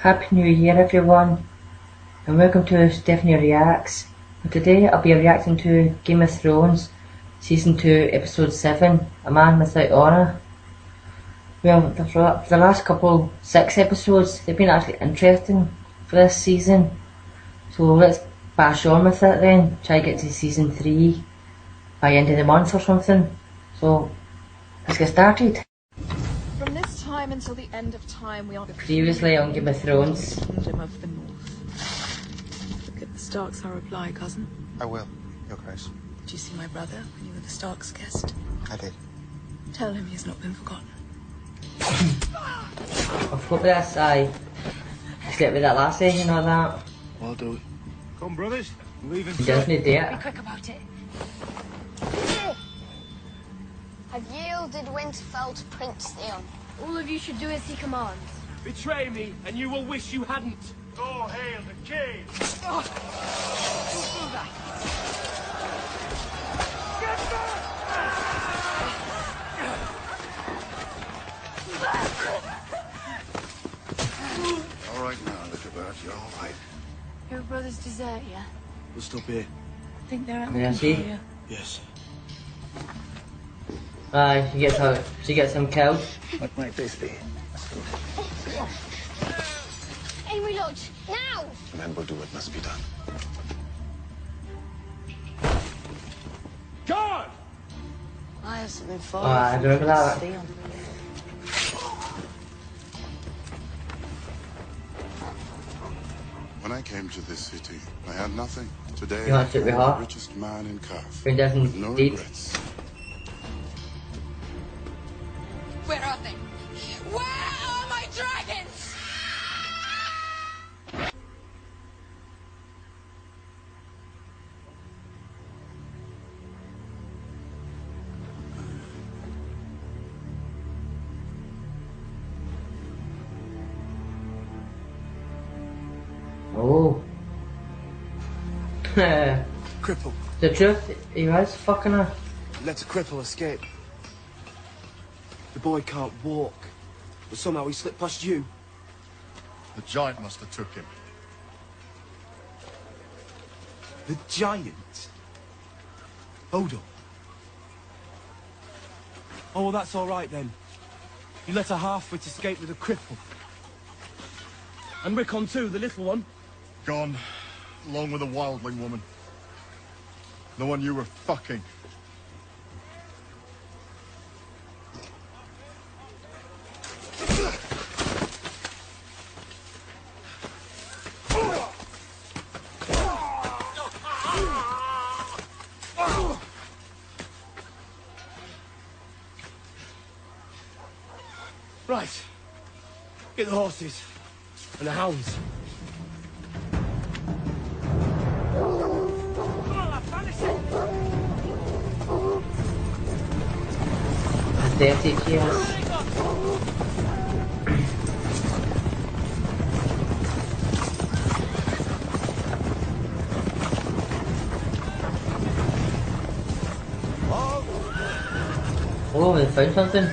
Happy New Year everyone, and welcome to Stephanie Reacts. And today I'll be reacting to Game of Thrones Season 2 Episode 7, A Man Without Honour. Well, for the last couple 6 episodes, they've been actually interesting for this season. So let's bash on with it then, try to get to Season 3 by end of the month or something. So let's get started. From this time until the end of time, we are Previously on Game of Thrones. Kingdom of the North. Look at the Starks, our reply, cousin. I will, Your Grace. Did you see my brother when you were the Starks' guest? I did. Tell him he has not been forgotten. I've got this, I slept with that lassie, you know that. Well, do it. Come, brothers. Leaving. He doesn't do it. Be quick about it. I've yielded Winterfell to Prince Theon. All of you should do as he commands. Betray me, and you will wish you hadn't. All hail the king. Who'll do that? Get back! All right now, little bird. You're all right. Your brothers desert you. We'll stop here. I think they're out Yeah, looking see? for you. Yes. She gets him killed. What might this be? Amory Lodge, now! Men will do what must be done. God! I have something for I remember that. Theon. When I came to this city, I had nothing. Today, You want to I'm sit with the her? richest man in Carth. He doesn't With no deep. regrets. Where are they? Where are my dragons? Oh. Cripple. The truth, he was fucking her. Let a cripple escape. The boy can't walk, but somehow he slipped past you. The giant must have took him. The giant? Hold up. Oh, well, that's all right then. You let a half-wit escape with a cripple. And Rickon too, the little one. Gone, along with a wildling woman. The one you were fucking. Right. Get the horses. And the hounds. Dirty cheers. Oh, we found something.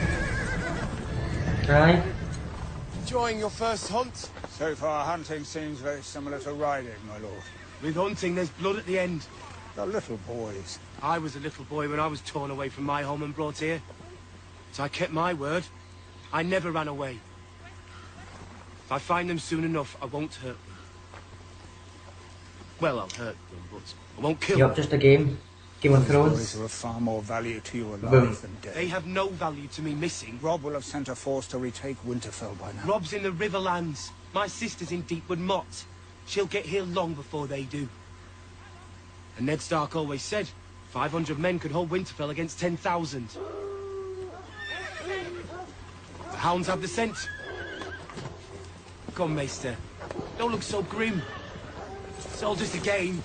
Aye. Enjoying your first hunt? So far, hunting seems very similar to riding, my lord. With hunting, there's blood at the end. The little boys. I was a little boy when I was torn away from my home and brought here. So I kept my word. I never ran away. If I find them soon enough, I won't hurt them. Well, I'll hurt them, but I won't kill Yup, them. just a game. Game of Boys Thrones. are of far more value to you alive Boom. than dead. They have no value to me missing. Robb will have sent a force to retake Winterfell by now. Rob's in the Riverlands. My sister's in Deepwood Mott. She'll get here long before they do. And Ned Stark always said 500 men could hold Winterfell against 10,000. The hounds have the scent. Come, Maester. Don't look so grim. It's all just a game.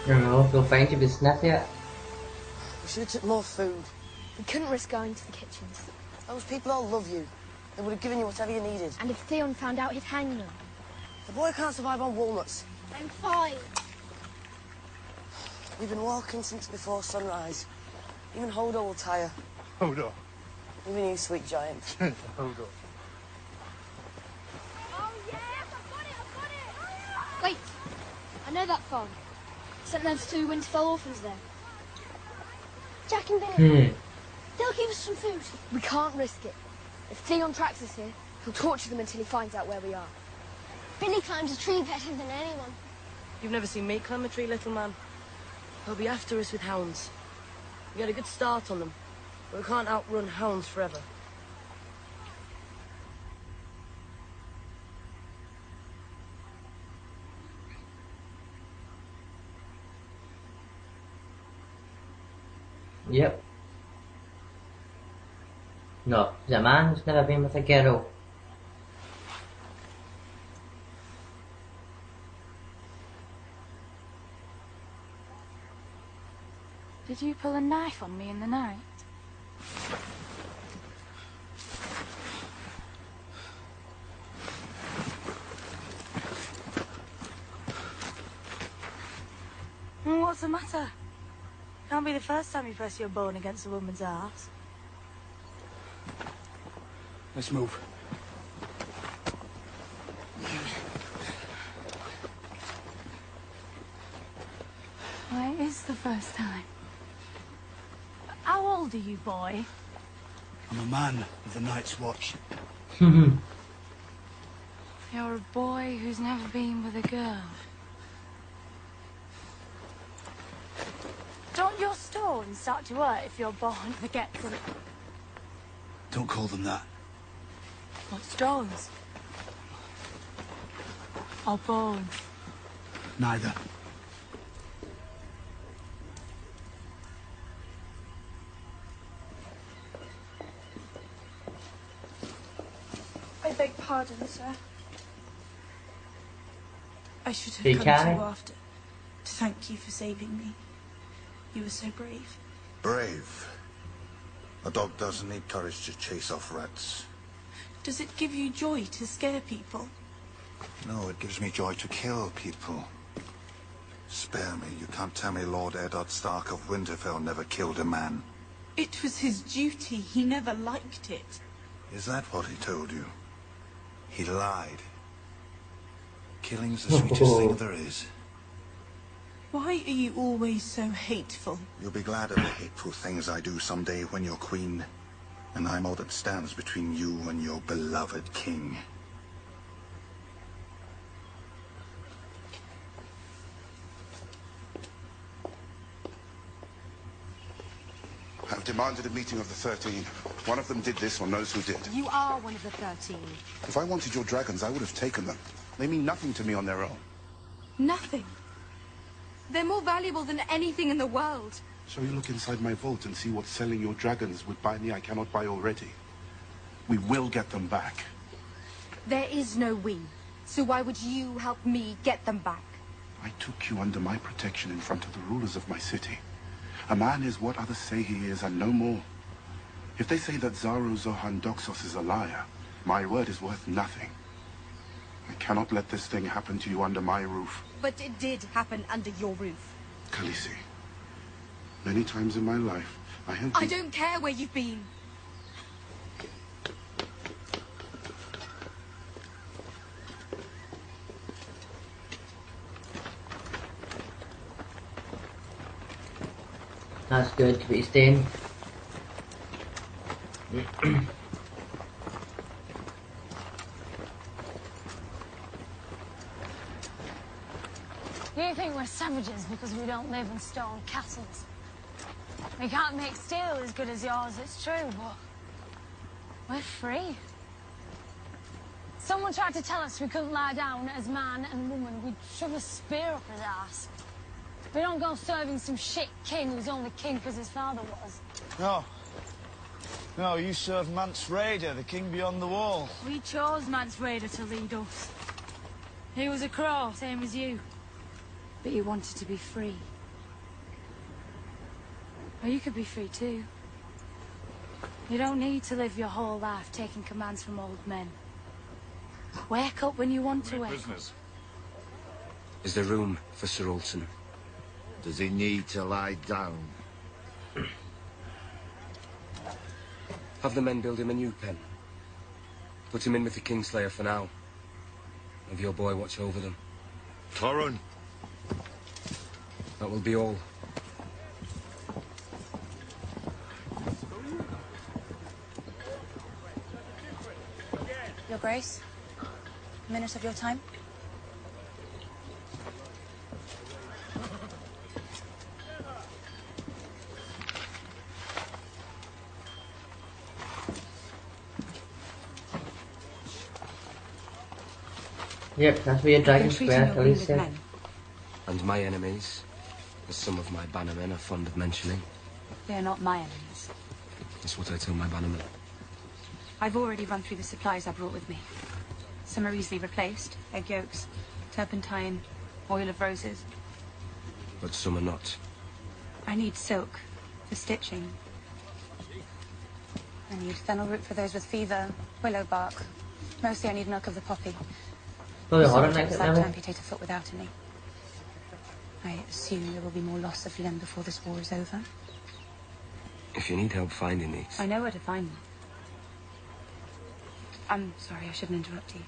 I don't know, they'll find you with sniff yet. We should have took more food. We couldn't risk going to the kitchens. Those people all love you. They would have given you whatever you needed. And if Theon found out, he'd hang them. The boy can't survive on walnuts. I'm fine. We've been walking since before sunrise. Even Hodor will tire. Hodor. Even you, sweet giant. Hodor. Oh, yes, I've got it! Wait, I know that farm. St. Ned's 2 Winterfell orphans there. Jack and Billy. They'll give us some food. We can't risk it. If Theon tracks us here, he'll torture them until he finds out where we are. Billy climbs a tree better than anyone. You've never seen me climb a tree, little man. He'll be after us with hounds. We get a good start on them, but we can't outrun hounds forever. Yep. No, he's a man who's never been with a girl. Did you pull a knife on me in the night? What's the matter? Can't be the first time you press your bone against a woman's arse. Let's move. Why, it is the first time. How old are you, boy? I'm a man of the Night's Watch. You're a boy who's never been with a girl. Don't your stones start to hurt if you're born forgetful? Don't call them that. What stones? Or bones? Neither. I beg pardon, sir. I should Hey, have come to Carrie. you after to thank you for saving me. You were so brave. Brave? A dog doesn't need courage to chase off rats. Does it give you joy to scare people? No, it gives me joy to kill people. Spare me. You can't tell me Lord Eddard Stark of Winterfell never killed a man. It was his duty. He never liked it. Is that what he told you? He lied. Killing's the sweetest thing there is. Why are you always so hateful? You'll be glad of the hateful things I do someday when you're queen. And I'm all that stands between you and your beloved king. I've demanded a meeting of the 13. One of them did this or knows who did. You are one of the 13. If I wanted your dragons, I would have taken them. They mean nothing to me on their own. Nothing. They're more valuable than anything in the world. Shall we look inside my vault and see what selling your dragons would buy me I cannot buy already? We will get them back. There is no we. So why would you help me get them back? I took you under my protection in front of the rulers of my city. A man is what others say he is and no more. If they say that Zaro Zohan Doxos is a liar, my word is worth nothing. I cannot let this thing happen to you under my roof. But it did happen under your roof. Khaleesi, many times in my life, I have I don't care where you've been. That's good to be staying. You think we're savages because we don't live in stone castles. We can't make steel as good as yours, it's true, but we're free. Someone tried to tell us we couldn't lie down as man and woman. We'd shove a spear up his ass. We don't go serving some shit king who's only king because his father was. No. No, you serve Mance Rayder, the king beyond the wall. We chose Mance Rayder to lead us. He was a crow, same as you. But he wanted to be free. Well, you could be free too. You don't need to live your whole life taking commands from old men. Wake up when you want to wake up. Is there room for Sir Olsen? Does he need to lie down? Have the men build him a new pen. Put him in with the Kingslayer for now. Have your boy watch over them. Torrun. That will be all. Your Grace, a minute of your time? Yep, that's where your dragon square, Alicia. And my enemies, as some of my bannermen are fond of mentioning. They're not my enemies. That's what I tell my bannermen. I've already run through the supplies I brought with me. Some are easily replaced. Egg yolks, turpentine, oil of roses. But some are not. I need silk for stitching. I need fennel root for those with fever, willow bark. Mostly I need milk of the poppy. Oh, It's hold not on, like to amputate a foot without any. I assume there will be more loss of limb before this war is over. If you need help finding these... I know where to find them. I'm sorry, I shouldn't interrupt you.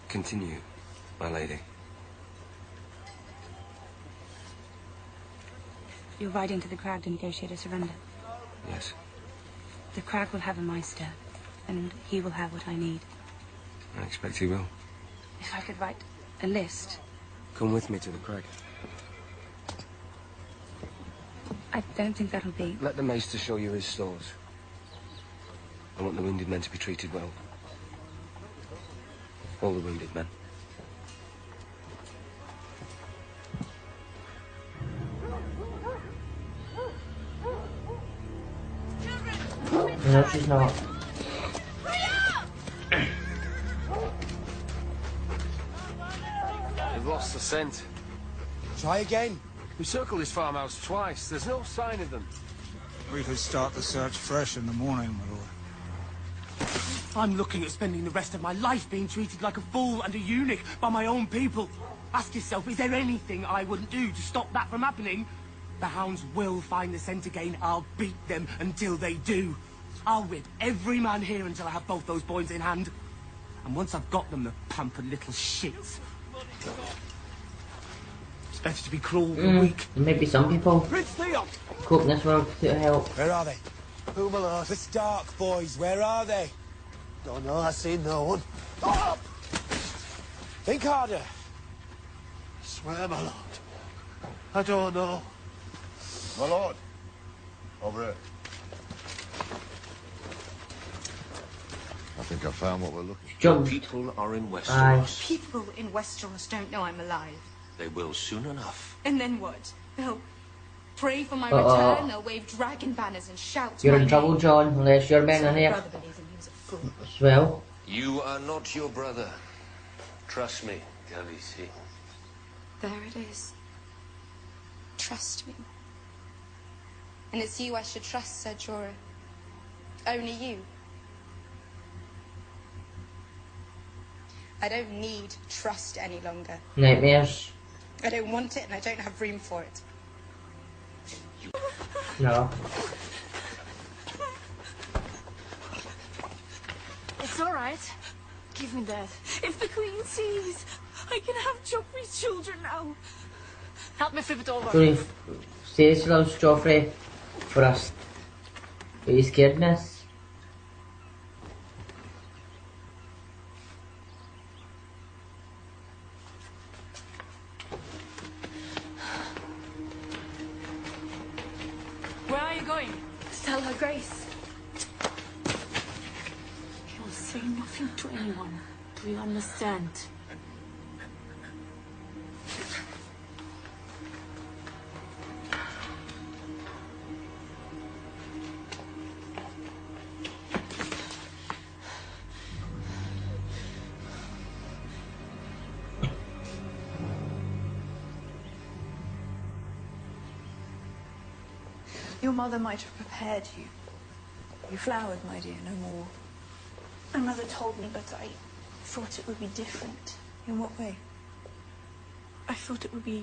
Continue, my lady. You're riding to the crag to negotiate a surrender. Yes. The crag will have a Meister, and he will have what I need. I expect he will. If I could write a list... Come with me to the crag. I don't think that'll be... Let the maester show you his stores. I want the wounded men to be treated well. All the wounded men. No, she's not. We've lost the scent. Try again. We circled this farmhouse twice. There's no sign of them. We could start the search fresh in the morning, my lord. I'm looking at spending the rest of my life being treated like a fool and a eunuch by my own people. Ask yourself, is there anything I wouldn't do to stop that from happening? The hounds will find the scent again. I'll beat them until they do. I'll whip every man here until I have both those boys in hand. And once I've got them, the pampered little shits. It's better to be cruel than weak. Maybe some people Prince Theon! cope in this world to help. Where are they? Who, my lord? The Stark boys, where are they? Don't know, I see no one. Oh! Think harder. I swear, my lord. I don't know. My lord. Over here. I think I found what we're looking for. Jump. People are in Westeros. People in Westeros don't know I'm alive. They will soon enough. And then what? They'll pray for my return, they'll wave dragon banners and shout You're my in trouble, name. John, unless your men are here Brother believes in me as a fool. as well. You are not your brother. Trust me, Khaleesi. There it is. Trust me. And it's you I should trust, Ser Jorah. Only you. I don't need trust any longer. Nightmares. I don't want it and I don't have room for it. No. It's all right. Give me that. If the Queen sees, I can have Joffrey's children now. Help me flip it over. So he says he loves Joffrey for us. But he's scaredness. Where are you going? To tell her Grace. You'll say nothing to anyone. Do you understand? Your mother might have prepared you. You flowered, my dear, no more. My mother told me, but I thought it would be different. In what way? I thought it would be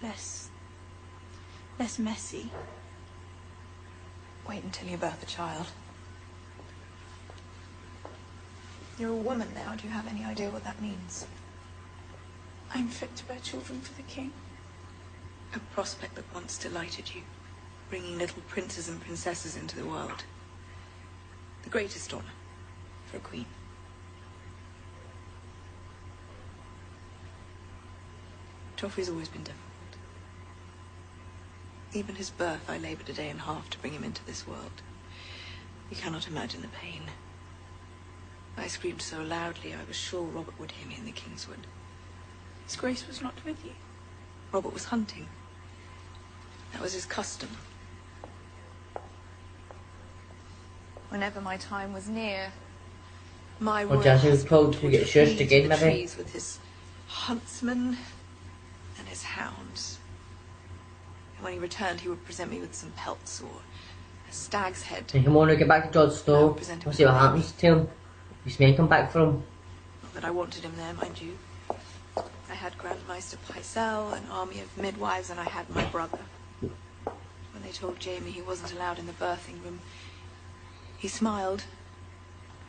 less messy. Wait until you birth a child. You're a woman now. Do you have any idea what that means? I'm fit to bear children for the king. A prospect that once delighted you, bringing little princes and princesses into the world. The greatest honor for a queen. Joffrey's always been difficult. Even his birth, I labored a day and a half to bring him into this world. You cannot imagine the pain. I screamed so loudly I was sure Robert would hear me in the Kingswood. His Grace was not with you. Robert was hunting. That was his custom. Whenever my time was near, my royal Jesse was told to would get flee shushed to again, the maybe. trees with his huntsmen and his hounds. And when he returned, he would present me with some pelts or a stag's head. And come on, now get back to George Stowe. We'll see what happens to him. His men come back for him. Not that I wanted him there, mind you. I had Grandmeister Pycelle, an army of midwives, and I had my brother. When they told Jamie he wasn't allowed in the birthing room, he smiled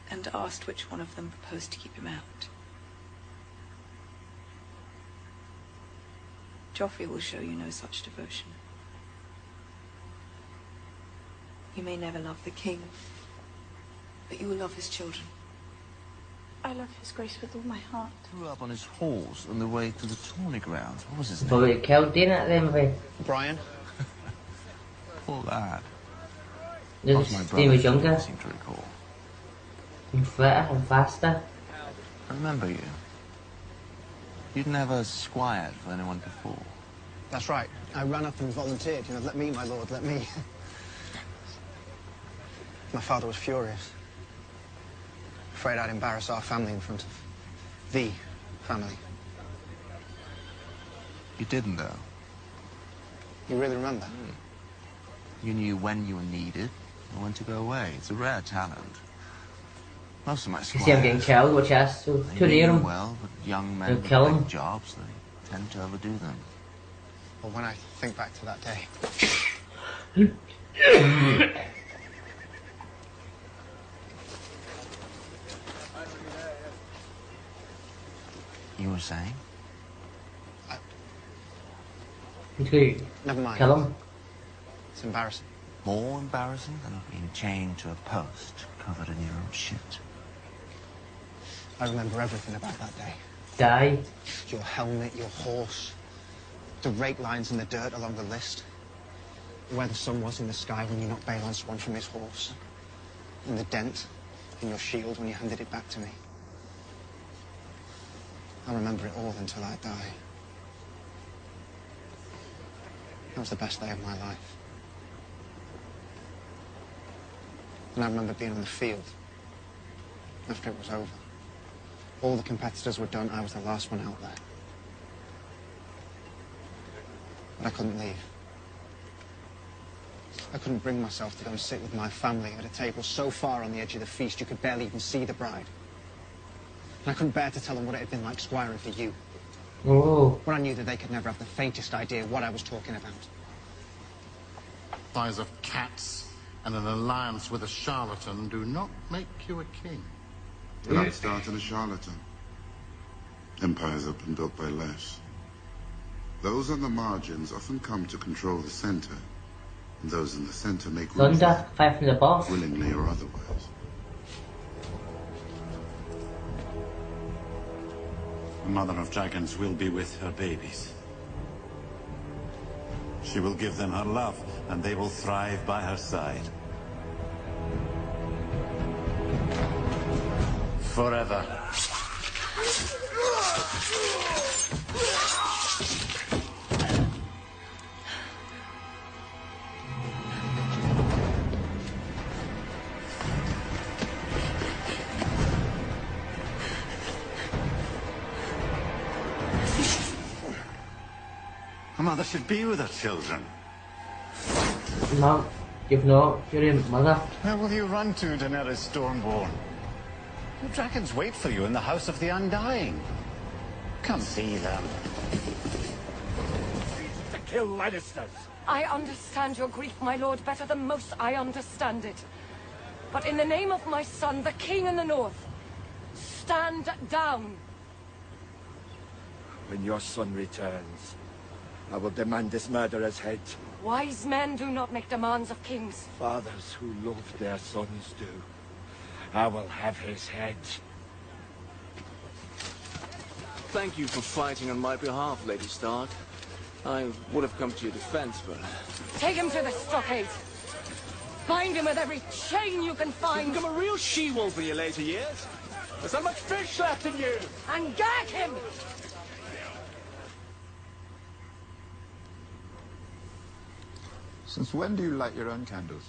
and asked which one of them proposed to keep him out. Joffrey will show you no such devotion. You may never love the king, but you will love his children. I love His Grace with all my heart. Grew up on his horse on the way to the tourney grounds. What was his name? Probably killed, didn't it, then, maybe? Brian. All that. This Steve was younger. I seem to recall. And fitter and faster. I remember you. You'd never squired for anyone before. That's right. I ran up and volunteered. You know, let me, my lord, let me. My father was furious. Afraid I'd embarrass our family in front of the family. You didn't, though. You really remember? You knew when you were needed and when to go away. It's a rare talent. Most of my You squires... see him getting killed, which is so too near him. Well, but young men They'll with kill big him. jobs, they tend to overdo them. Well, when I think back to that day... You were saying? Never mind. Kill him. It's embarrassing. More embarrassing than being chained to a post covered in your own shit. I remember everything about that day. Die. Your helmet, your horse, the rake lines in the dirt along the list, where the sun was in the sky when you knocked Balon Swan from his horse, and the dent in your shield when you handed it back to me. I'll remember it all until I die. That was the best day of my life. And I remember being on the field after it was over. All the competitors were done, I was the last one out there. But I couldn't leave. I couldn't bring myself to go and sit with my family at a table so far on the edge of the feast you could barely even see the bride. And I couldn't bear to tell them what it had been like squiring for you. Oh. When I knew that they could never have the faintest idea what I was talking about. Thighs of cats and an alliance with a charlatan do not make you a king. An upstart and a charlatan. Empires have been built by less. Those on the margins often come to control the center, and those in the center make room Thunder, fire from the above. willingly or otherwise. The mother of dragons will be with her babies. She will give them her love, and they will thrive by her side. Forever. A mother should be with her children. No, you've not. You're your mother. Where will you run to, Daenerys Stormborn? The dragons wait for you in the House of the Undying. Come see them. kill Lannisters. I understand your grief, my lord, better than most I understand it. But in the name of my son, the king in the north, stand down. When your son returns, I will demand this murderer's head. Wise men do not make demands of kings. Fathers who love their sons do. I will have his head. Thank you for fighting on my behalf, Lady Stark. I would have come to your defense, but... Take him to the stockade. Bind him with every chain you can find. You've become a real she-wolf in your later years. There's not much fish left in you. And gag him! Since when do you light your own candles?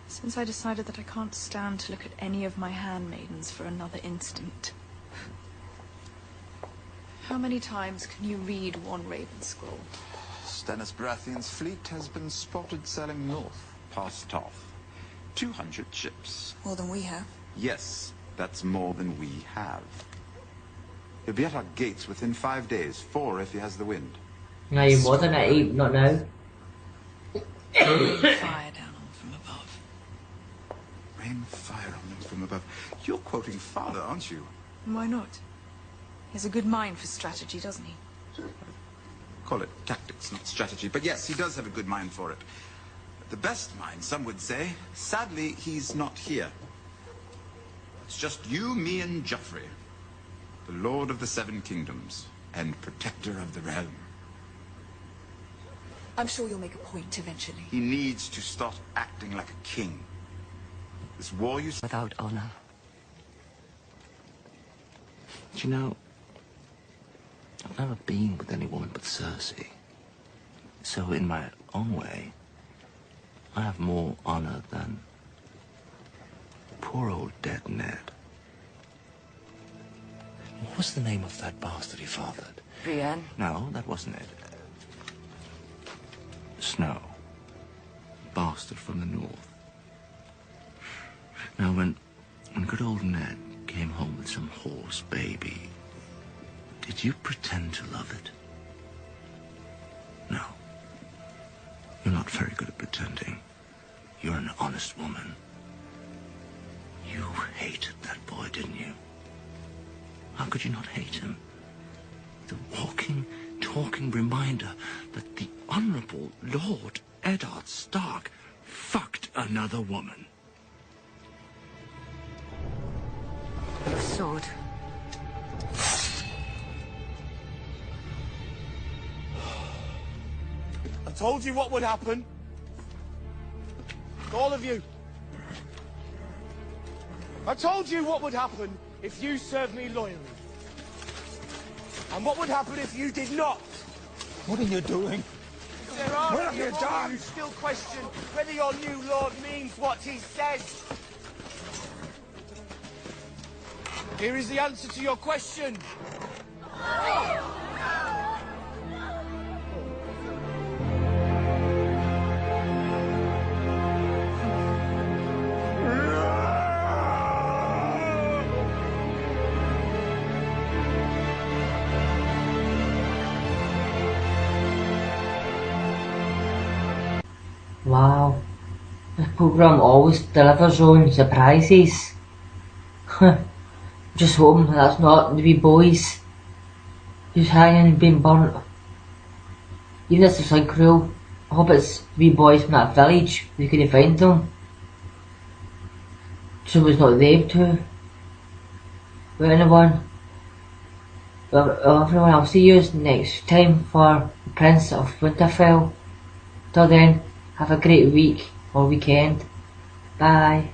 Since I decided that I can't stand to look at any of my handmaidens for another instant. How many times can you read one Raven scroll? Stennis Baratheon's fleet has been spotted sailing north, past Toth. 200 ships. More than we have. Yes, that's more than we have. He'll be at our gates within 5 days, 4 if he has the wind. No, you more than 8, not now. Rain fire down on from above. Rain fire on them from above. You're quoting father, aren't you? Why not? He has a good mind for strategy, doesn't he? Call it tactics, not strategy. But yes, he does have a good mind for it. The best mind, some would say. Sadly, he's not here. It's just you, me, and Joffrey. The Lord of the Seven Kingdoms, and Protector of the Realm. I'm sure you'll make a point eventually. He needs to start acting like a king. This war you... Without honor. Do you know, I've never been with any woman but Cersei. So in my own way, I have more honor than poor old dead Ned. What was the name of that bastard he fathered? Brienne? No, that wasn't it. Snow. Bastard from the north. Now, when good old Ned came home with some horse baby, did you pretend to love it? No. You're not very good at pretending. You're an honest woman. You hated that boy, didn't you? How could you not hate him? The walking, talking reminder that the Honorable Lord Eddard Stark fucked another woman. Sword. I told you what would happen. All of you. I told you what would happen if you served me loyally. And what would happen if you did not? What are you doing? There are What have you done? who still question whether your new lord means what he says. Here is the answer to your question. Wow, this programme always delivers on surprises. Just hoping that's not the wee boys who's hanging and being burnt. Even if it's like cruel, I hope it's the wee boys from that village. We couldn't find them. So it's not them too. But anyone, well, everyone, I'll see you next time for the Prince of Winterfell. Till then, have a great week or weekend. Bye.